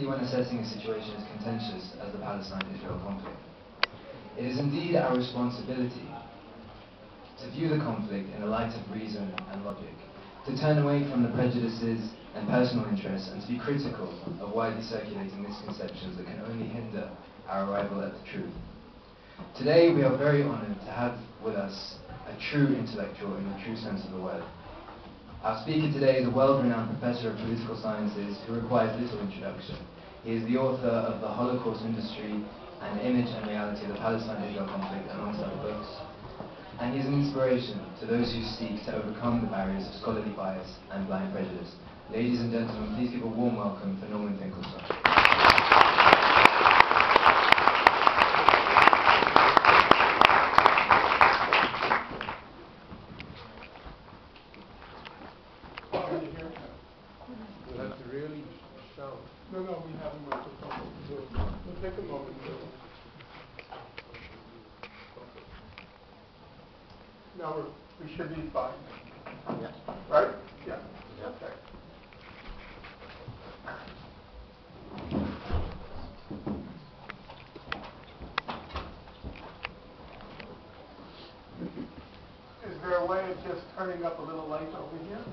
when assessing a situation as contentious as the Palestine-Israel conflict. It is indeed our responsibility to view the conflict in the light of reason and logic, to turn away from the prejudices and personal interests, and to be critical of widely circulating misconceptions that can only hinder our arrival at the truth. Today we are very honoured to have with us a true intellectual in the true sense of the word. Our speaker today is a world-renowned professor of political sciences who requires little introduction. He is the author of The Holocaust Industry and Image and Reality of the Palestine-Israel Conflict, amongst other books. And he is an inspiration to those who seek to overcome the barriers of scholarly bias and blind prejudice. Ladies and gentlemen, please give a warm welcome for Norman Finkelstein. No, we have a microphone. We'll take a moment. Now we should be fine. Yeah. Right? Yeah. Okay. Is there a way of just turning up a little light over here?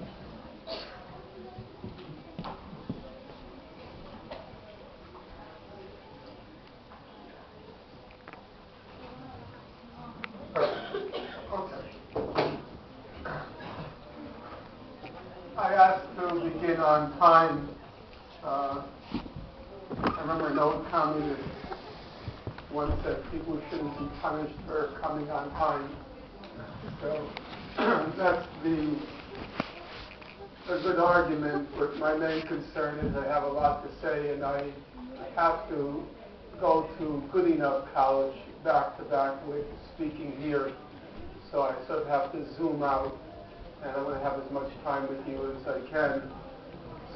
I asked to begin on time. I remember an old communist once said people shouldn't be punished for coming on time. So that's a good argument, but my main concern is I have a lot to say and I have to go to good enough college back to back with speaking here. So I sort of have to zoom out. And I want to have as much time with you as I can.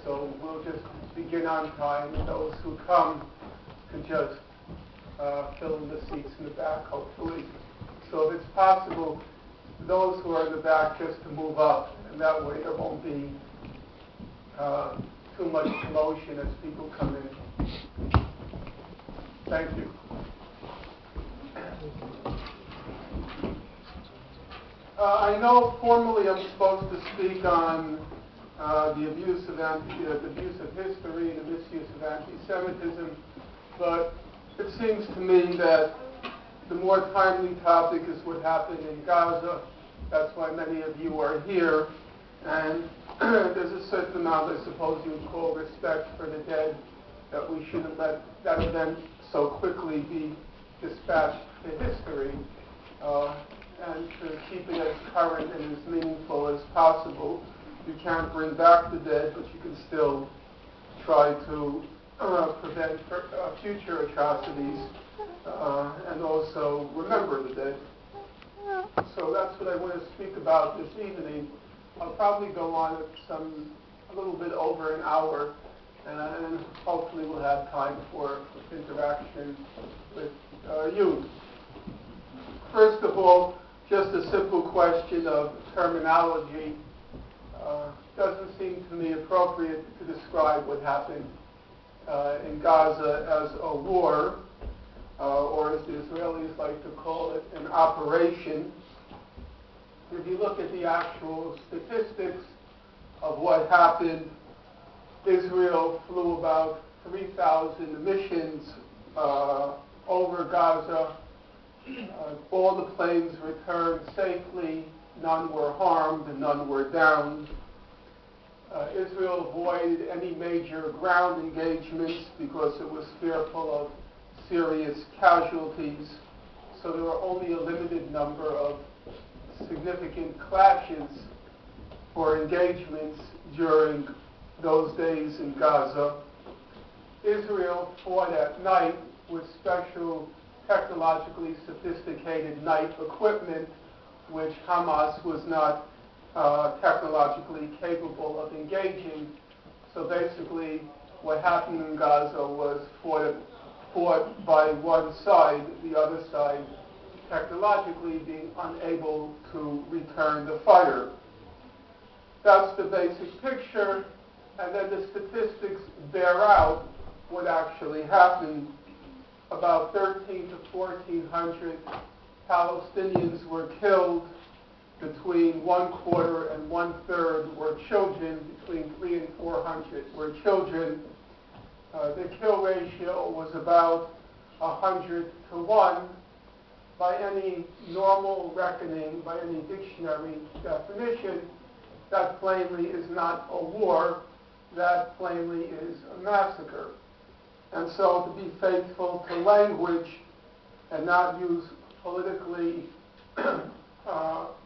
So we'll just begin on time, and those who come can just fill in the seats in the back, hopefully. So if it's possible, those who are in the back just to move up, and that way there won't be too much commotion as people come in. Thank you. I know formally I'm supposed to speak on the abuse of history and the misuse of anti-Semitism, but it seems to me that the more timely topic is what happened in Gaza. That's why many of you are here, and there's a certain amount, I suppose you would call, respect for the dead, that we shouldn't let that event so quickly be dispatched to history. And to keep it as current and as meaningful as possible. You can't bring back the dead, but you can still try to prevent future atrocities and also remember the dead. So that's what I want to speak about this evening. I'll probably go on a little bit over an hour, and hopefully we'll have time for interaction with you. First of all, just a simple question of terminology. Doesn't seem to me appropriate to describe what happened in Gaza as a war, or as the Israelis like to call it, an operation. If you look at the actual statistics of what happened, Israel flew about 3,000 missions over Gaza. All the planes returned safely, none were harmed, and none were downed. Israel avoided any major ground engagements because it was fearful of serious casualties, so there were only a limited number of significant clashes or engagements during those days in Gaza. Israel fought at night with special technologically sophisticated night equipment, which Hamas was not technologically capable of engaging. So basically, what happened in Gaza was fought by one side, the other side technologically being unable to return the fire. That's the basic picture, and then the statistics bear out what actually happened. About 13 to 1,400 Palestinians were killed. Between 1/4 and 1/3 were children. Between 300 and 400 were children. The kill ratio was about 100 to 1. By any normal reckoning, by any dictionary definition, that plainly is not a war. That plainly is a massacre. And so to be faithful to language and not use politically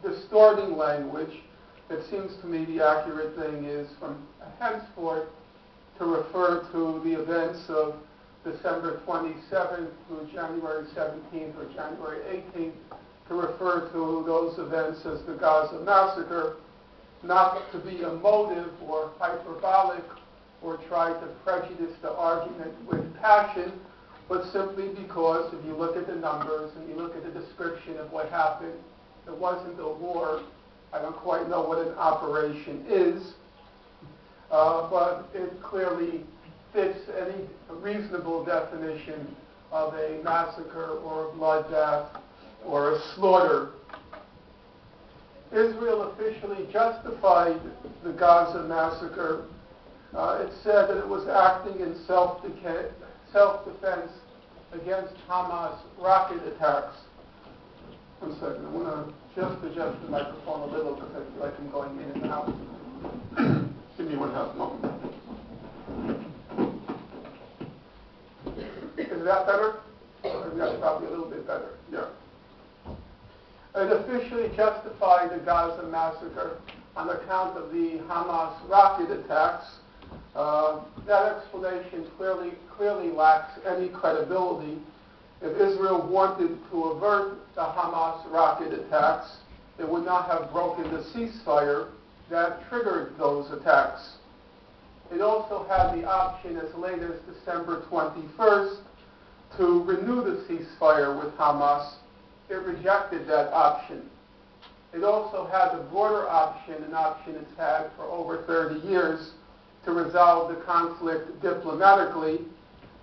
distorting language, it seems to me the accurate thing is from henceforth to refer to the events of December 27th through January 17th or January 18th, to refer to those events as the Gaza massacre, not to be emotive or hyperbolic or try to prejudice the argument with passion, but simply because if you look at the numbers and you look at the description of what happened, it wasn't a war. I don't quite know what an operation is, but it clearly fits any reasonable definition of a massacre or a bloodbath or a slaughter. Israel officially justified the Gaza massacre. It said that it was acting in self-defense against Hamas rocket attacks. One second, I want to just adjust the microphone a little because I feel like I'm going in and out. Give me 1/2 moment. Is that better? That's probably a little bit better, yeah. It officially justified the Gaza massacre on account of the Hamas rocket attacks. That explanation clearly lacks any credibility. If Israel wanted to avert the Hamas rocket attacks, it would not have broken the ceasefire that triggered those attacks. It also had the option as late as December 21st to renew the ceasefire with Hamas. It rejected that option. It also had the broader option, an option it's had for over 30 years, to resolve the conflict diplomatically,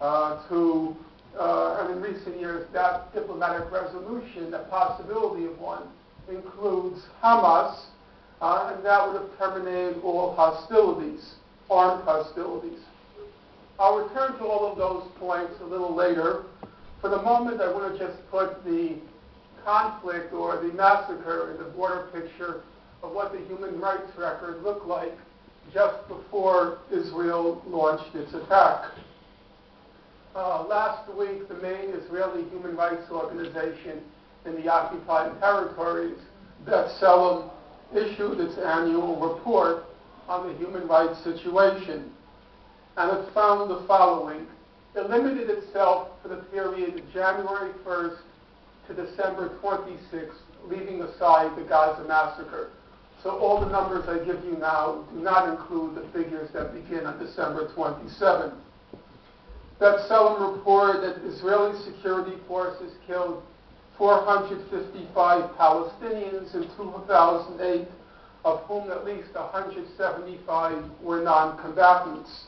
and in recent years, that diplomatic resolution, the possibility of one, includes Hamas, and that would have terminated all hostilities, armed hostilities. I'll return to all of those points a little later. For the moment, I want to just put the conflict or the massacre in the broader picture of what the human rights record looked like just before Israel launched its attack. Last week, the main Israeli human rights organization in the occupied territories, B'Tselem, issued its annual report on the human rights situation. And it found the following. It limited itself for the period January 1st to December 26th, leaving aside the Gaza massacre. So all the numbers I give you now do not include the figures that begin on December 27th. B'Tselem reported that Israeli security forces killed 455 Palestinians in 2008, of whom at least 175 were non-combatants.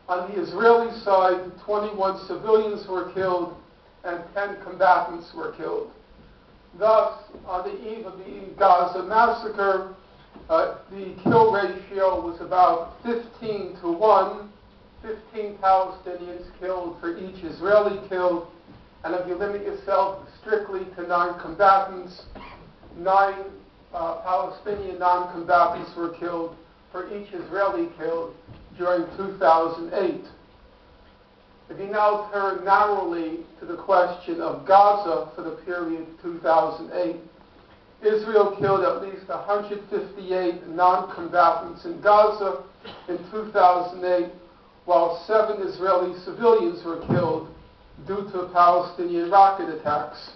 On the Israeli side, 21 civilians were killed and 10 combatants were killed. Thus, on the eve of the Gaza massacre, the kill ratio was about 15 to 1, 15 Palestinians killed for each Israeli killed, and if you limit yourself strictly to non-combatants, 9 Palestinian non-combatants were killed for each Israeli killed during 2008. If you now turn narrowly to the question of Gaza for the period 2008, Israel killed at least 158 non-combatants in Gaza in 2008, while 7 Israeli civilians were killed due to Palestinian rocket attacks.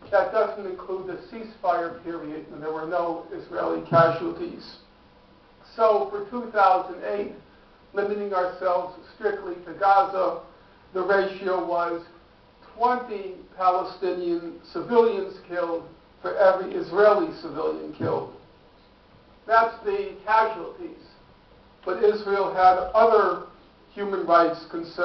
That doesn't include the ceasefire period, and there were no Israeli casualties. So for 2008, limiting ourselves strictly to Gaza, the ratio was 20 Palestinian civilians killed for every Israeli civilian killed. That's the casualties. But Israel had other human rights concerns.